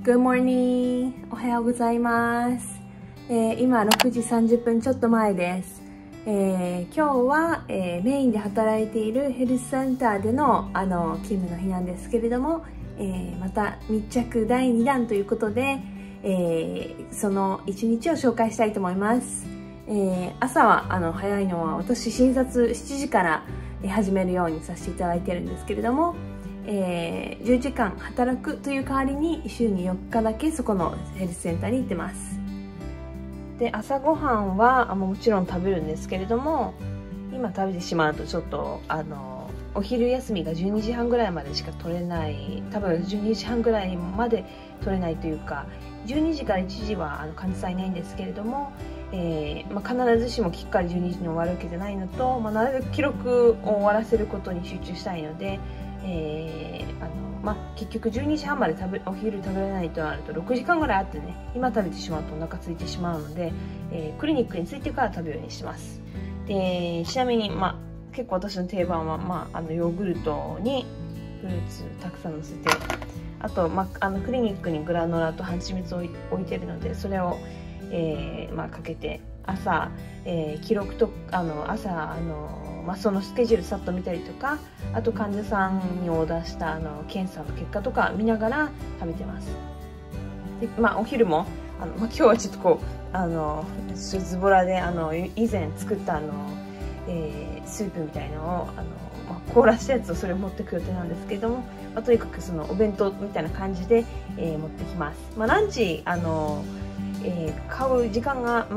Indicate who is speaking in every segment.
Speaker 1: Good morning! おはようございます。今6時30分ちょっと前です。今日は、メインで働いているヘルスセンターでの、勤務の日なんですけれども、また密着第2弾ということで、その一日を紹介したいと思います。朝は早いのは私診察7時から始めるようにさせていただいてるんですけれども、10時間働くという代わりに週に4日だけそこのヘルスセンターに行ってます。で、朝ごはんはもちろん食べるんですけれども、今食べてしまうとちょっとお昼休みが12時半ぐらいまでしか取れない、多分12時半ぐらいまで取れないというか、12時から1時は患者さんいないんですけれども、必ずしもきっかり12時に終わるわけじゃないのと、なるべく記録を終わらせることに集中したいので、結局12時半までお昼食べれないとなると6時間ぐらいあってね、今食べてしまうとお腹空いてしまうので、クリニックに着いてから食べるようにします。で、ちなみに、結構私の定番は、ヨーグルトにフルーツたくさん乗せて、あと、クリニックにグラノラと蜂蜜を置いてるので、それを、かけて朝、記録と朝そのスケジュールさっと見たりとか、あと患者さんにオーダーした検査の結果とか見ながら食べてます。で、お昼も今日はちょっとズボラで以前作ったスープみたいのを凍らしたやつをそれを持ってく予定なんですけれども、とにかくそのお弁当みたいな感じで、持ってきます。ランチ買う時間が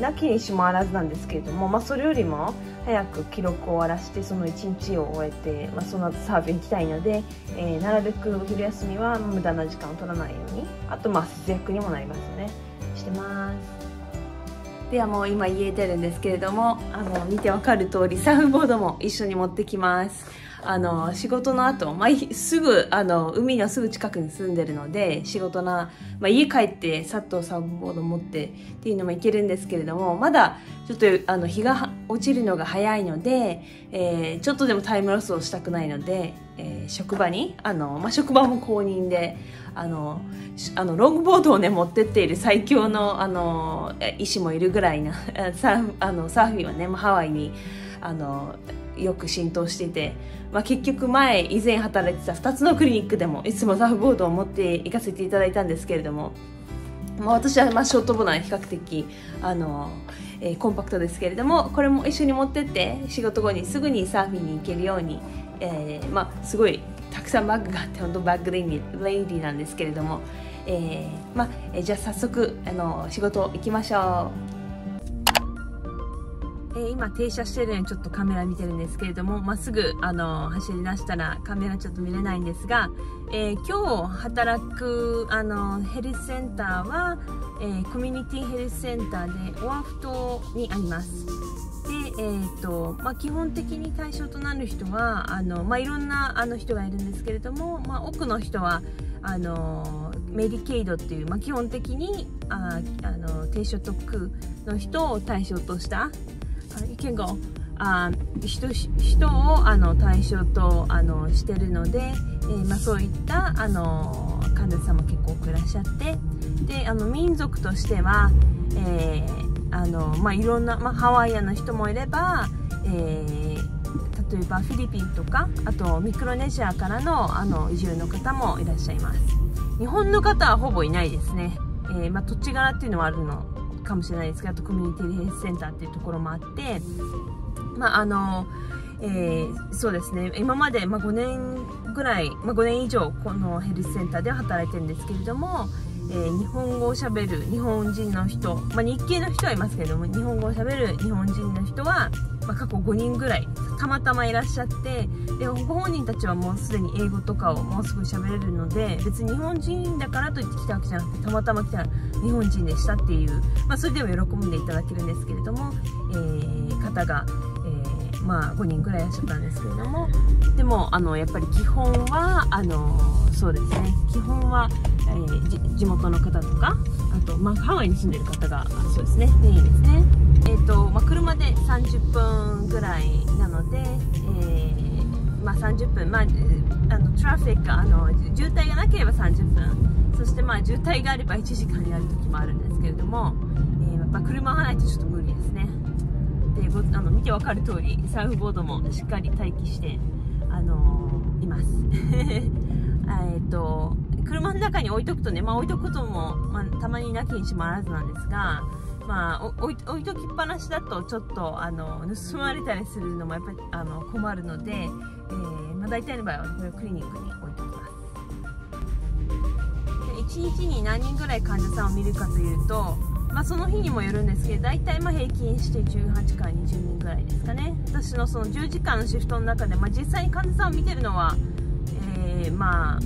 Speaker 1: なきにしもあらずなんですけれども、それよりも早く記録を終わらせてその一日を終えて、その後サーフィン行きたいので、なるべくお昼休みは無駄な時間を取らないように、あと節約にもなりますよね、してます。ではもう今家出るんですけれども、見てわかる通りサーフボードも一緒に持ってきます。仕事の後、すぐ海のすぐ近くに住んでるので、仕事の、家帰ってさっとサーフボード持ってっていうのもいけるんですけれども、まだちょっと日が落ちるのが早いので、ちょっとでもタイムロスをしたくないので、職場に職場も公認でロングボードをね持ってっている最強の医師もいるぐらいなサーフィンはね、ハワイによく浸透していて、結局以前働いてた2つのクリニックでもいつもサーフボードを持って行かせていただいたんですけれども、私はショートボードは比較的コンパクトですけれども、これも一緒に持ってって仕事後にすぐにサーフィンに行けるように、すごいたくさんバッグがあって本当バッグレイディーなんですけれども、じゃあ早速仕事行きましょう。今停車してるのにちょっとカメラ見てるんですけれども、すぐ走り出したらカメラちょっと見れないんですが、今日働くヘルスセンターは、コミュニティヘルスセンターでオアフ島にあります。で、基本的に対象となる人はいろんな人がいるんですけれども、多くの人はメディケイドっていう、基本的に低所得の人を対象とした人を対象としてるので、そういった患者さんも結構多くいらっしゃって、で民族としては、いろんな、ハワイアンの人もいれば、例えばフィリピンとか、あとミクロネシアからの移住の方もいらっしゃいます。日本の方はほぼいないですね。土地柄っていうのはあるのかもしれないですけど、あとコミュニティヘルスセンターっていうところもあって、そうですね、今まで5年以上このヘルスセンターでは働いてるんですけれども、日本語をしゃべる日本人の人、日系の人はいますけれども、日本語をしゃべる日本人の人は、過去5人ぐらいたまたまいらっしゃって、でご本人たちはもうすでに英語とかをもうすぐしゃべれるので、別に日本人だからといって来たわけじゃなくて、たまたま来た日本人でしたっていう、それでも喜んでいただけるんですけれども、方が、5人ぐらいいらっしゃったんですけれども、でもやっぱり基本はそうですね、基本は、地元の方とか、あと、ハワイに住んでる方がそうですね、メインですね。車で30分ぐらいなので、30分、トラフィック渋滞がなければ30分、そしてしてまあ渋滞があれば1時間になる時もあるんですけれども、やっぱ車がないとちょっと無理ですね。で見てわかる通りサーフボードもしっかり待機しています車の中に置いとくとね、まあ、置いとくことも、まあ、たまになきにしもあらずなんですが、まあ、置いときっぱなしだとちょっと盗まれたりするのもやっぱり困るので、まあ、大体の場合はこれをクリニックに置いておきます。で1日に何人ぐらい患者さんを見るかというと、まあ、その日にもよるんですけど、大体まあ平均して18から20人ぐらいですかね。私のその10時間のシフトの中で、まあ、実際に患者さんを見てるのは、まあ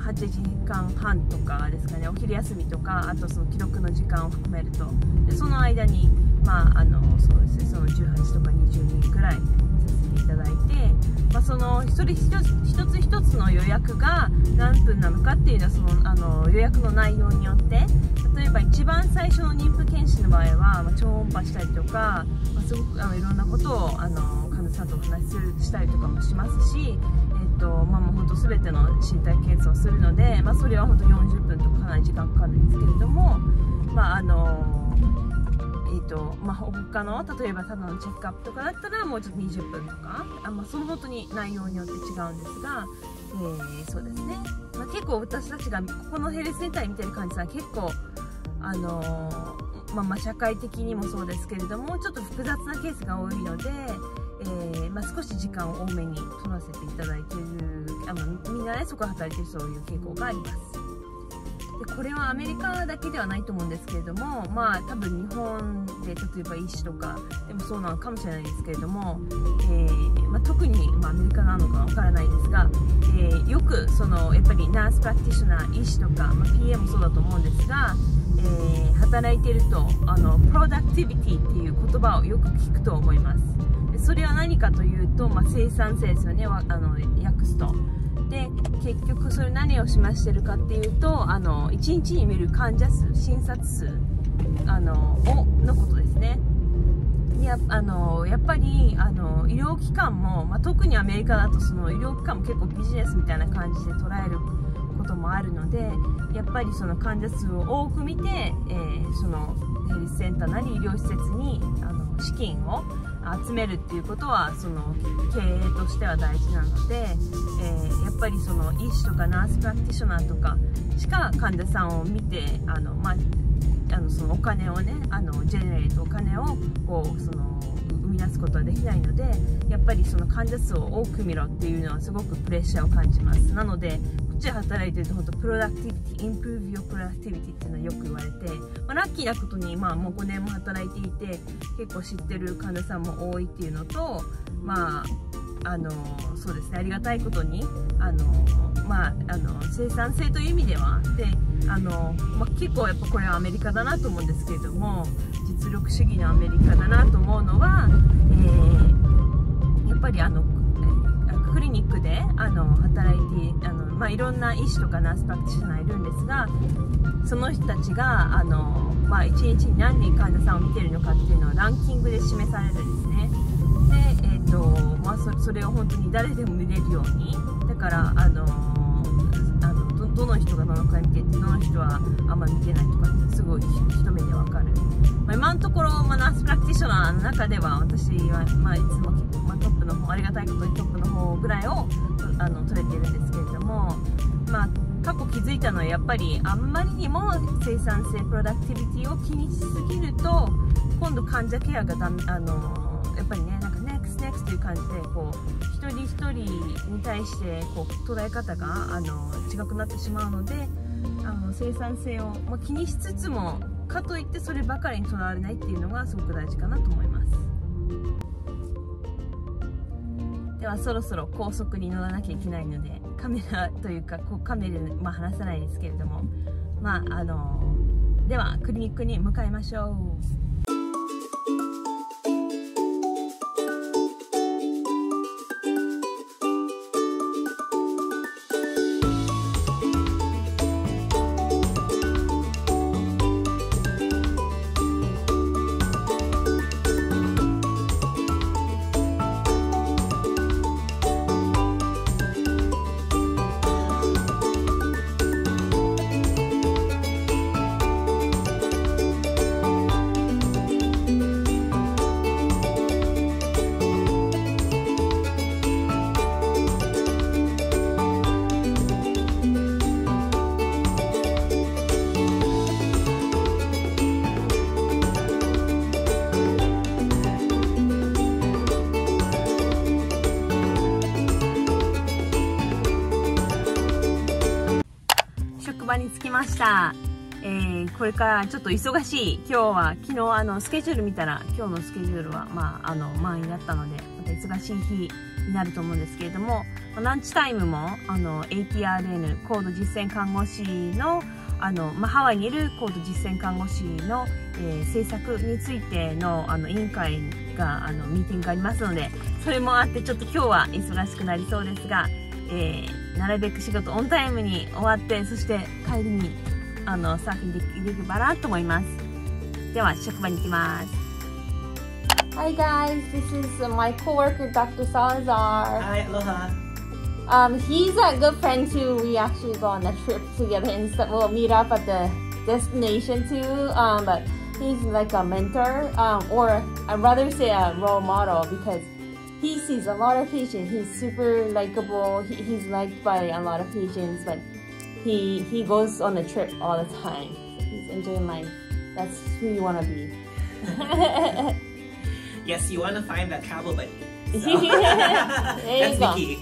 Speaker 1: 8時間半とかですかね。お昼休みとか、あとその記録の時間を含めると、でその間に、まあそうですね、その18とか20人くらいさせていただいて、まあ、その一つ一つの予約が何分なのかっていうのは、その予約の内容によって、例えば一番最初の妊婦検診の場合は、まあ、超音波したりとか、まあ、すごくいろんなことを患者さんとお話ししたりとかもしますし、まあ、もう本当全ての身体検査をするので、まあ、それは本当40分とかかなり時間かかるんですけれども、まあまあ、他の例えばただのチェックアップとかだったらもうちょっと20分とか、まあ、その本当に内容によって違うんですが、そうですね、まあ、結構私たちがここのヘルスセンターに見てる患者さん結構まあ、社会的にもそうですけれどもちょっと複雑なケースが多いので、まあ、少し時間を多めに取らせていただいているみんなね、そこで働いているそういう傾向があります。でこれはアメリカだけではないと思うんですけれども、まあ多分日本で例えば医師とかでもそうなのかもしれないですけれども、まあ、特に、まあ、アメリカなのかわからないですが、よくやっぱりナースプラクティショナー、医師とか、まあ、PA もそうだと思うんですが、働いているとプロダクティビティっていう言葉をよく聞くと思います。でそれは何かというと、まあ、生産性ですよね、訳すと。で結局それ何を示してるかっていうと1日に見る患者数、診察数のことですね。やっぱり医療機関も、まあ、特にアメリカだとその医療機関も結構ビジネスみたいな感じで捉えることもあるので、やっぱりその患者数を多く見て、そのヘルスセンターなり医療施設に資金を集めるっていうことはその経営としては大事なので、やっぱりその医師とかナースプラクティショナーとかしか患者さんを見てまあ、そのお金をねジェネレートお金をこう生み出すことはできないので、やっぱりその患者数を多く見ろっていうのはすごくプレッシャーを感じます。なのでこっちで働いてると本当プロダクティビティ、インプルーブヨプロダクティビティっていうのはよく言われて、まあ、ラッキーなことに、まあ、もう5年も働いていて結構知ってる患者さんも多いっていうのと、まあそうですね、ありがたいことにまあ、生産性という意味ではでまあ、結構やっぱこれはアメリカだなと思うんですけれども、実力主義のアメリカだなと思うのは、やっぱりクリニックで働いてまあ、いろんな医師とかナースプラクティショナーいるんですが、その人たちがまあ、1日に何人患者さんを見ているのかっていうのはランキングで示されるんですね。で、まあ、それを本当に誰でも見れるように、だからどの人がどのくらい見ててどの人はあんまり見てないとかってすごい一目でわかる。まあ、今のところ、まあ、ナースプラクティショナーの中では私は、まあ、いつも、まあ、トップの方、ありがたいことにトップの方ぐらいを取れてるんですけれども、まあ、過去気づいたのはやっぱりあんまりにも生産性プロダクティビティを気にしすぎると今度患者ケアがやっぱりね、なんかnext という感じでこう一人一人に対してこう捉え方が違くなってしまうので、生産性を、まあ、気にしつつもかといってそればかりにとらわれないっていうのがすごく大事かなと思います。ではそろそろ高速に乗らなきゃいけないので、カメラというかこうカメラで、まあ、話さないですけれども、まあではクリニックに向かいましょう。場に着きました。これからちょっと忙しい。今日は昨日スケジュール見たら今日のスケジュールは満員だったので、また忙しい日になると思うんですけれども、ランチタイムもAPRN 高度実践看護師のハワイにいる高度実践看護師の、政策についての委員会がミーティングがありますので、それもあってちょっと今日は忙しくなりそうですが、なるべく仕事オンタイムに終わって、そして帰りにサーフィンできればなと思います。では職場に行きます。Hi guys, this is my coworker Dr. Salazar.
Speaker 2: Hi, aloha.
Speaker 1: He's a good friend too. We actually go on a trip together and we'll meet up at the destination too. But he's like a mentor, or I'd rather say a role model because he sees a lot of patients. He's super likable. He's liked by a lot of patients, but he goes on a trip all the time. So he's enjoying life. That's who you want to be.
Speaker 2: Yes, you want to find that travel buddy. So.
Speaker 1: There you
Speaker 2: That's
Speaker 1: go.
Speaker 2: the key.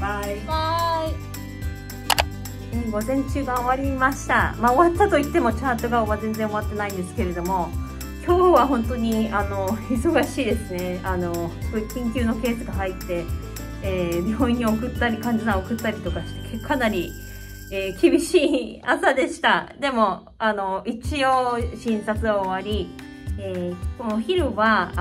Speaker 2: Bye.
Speaker 1: Bye. 午前中が終わりました。終わったといってもチャートが全然終わってないんですけれども、今日は本当に忙しいですね。これ緊急のケースが入って、病院に送ったり患者さんを送ったりとかしてかなり、厳しい朝でした。でも一応診察は終わり、このお昼は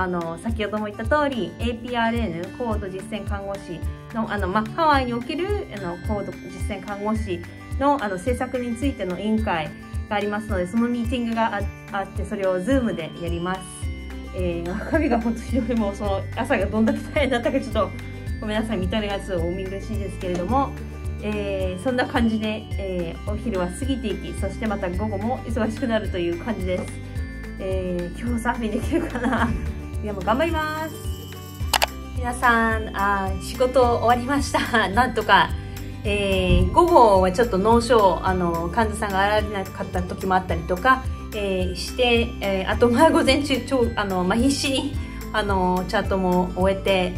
Speaker 1: 先ほども言った通り APRN 高度実践看護師のハワイにおける高度実践看護師の政策についての委員会がありますので、そのミーティングがあってそれを Zoom でやります。中身が本当にひどい、もうその朝がどんだけ大変だったかちょっとごめんなさい、見た目がちょっとお見苦しいですけれども、そんな感じで、お昼は過ぎていき、そしてまた午後も忙しくなるという感じです。今日サーフィンできるかな。いやもう頑張ります。皆さん仕事終わりました。なんとか、午後はちょっと脳症患者さんが現れなかった時もあったりとか、して、あと午前中必死にチャートも終えて、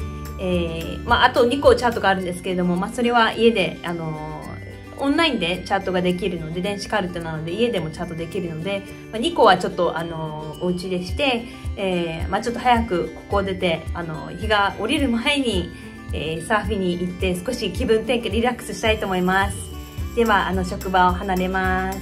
Speaker 1: あと2個チャートがあるんですけれども、それは家でオンラインでチャートができるので、電子カルテなので家でもチャートできるので、2個はちょっとお家でして、ちょっと早くここを出て日が降りる前に、サーフィンに行って少し気分転換リラックスしたいと思います。では職場を離れます。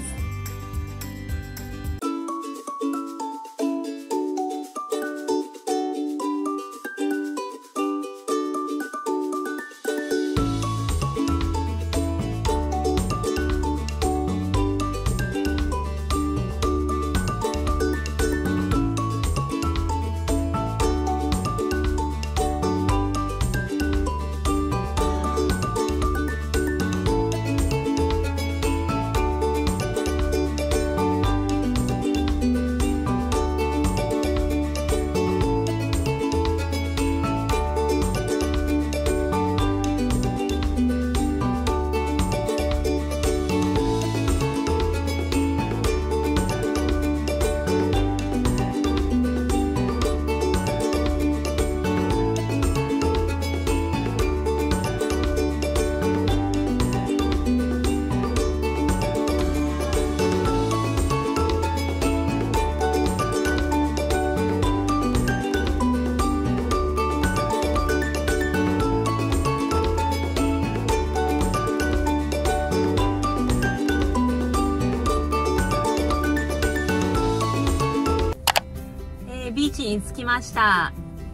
Speaker 1: ビーチに着きました。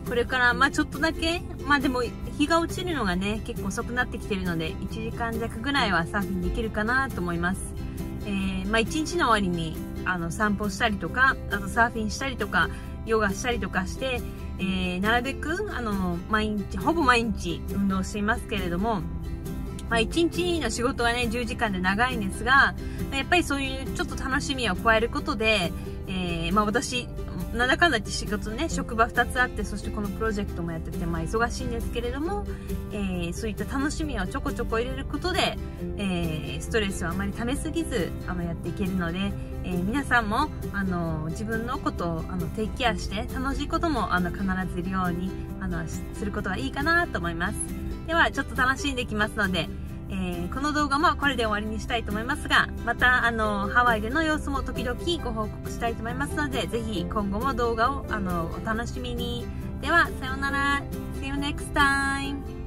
Speaker 1: これからちょっとだけでも日が落ちるのがね結構遅くなってきてるので1時間弱ぐらいはサーフィンできるかなと思います。一日の終わりに散歩したりとか、あとサーフィンしたりとかヨガしたりとかして、なるべくほぼ毎日運動していますけれども、1日の仕事はね10時間で長いんですが、やっぱりそういうちょっと楽しみを加えることで、私なんだかんだって仕事ね、職場2つあって、そしてこのプロジェクトもやってて、忙しいんですけれども、そういった楽しみをちょこちょこ入れることで、ストレスをあまり溜めすぎずやっていけるので、皆さんも自分のことをテイクケアして楽しいことも必ずいるようにすることがいいかなと思います。ではちょっと楽しんできますので、この動画もこれで終わりにしたいと思いますが、またハワイでの様子も時々ご報告したいと思いますので、ぜひ今後も動画をお楽しみに。ではさようなら。See you next time!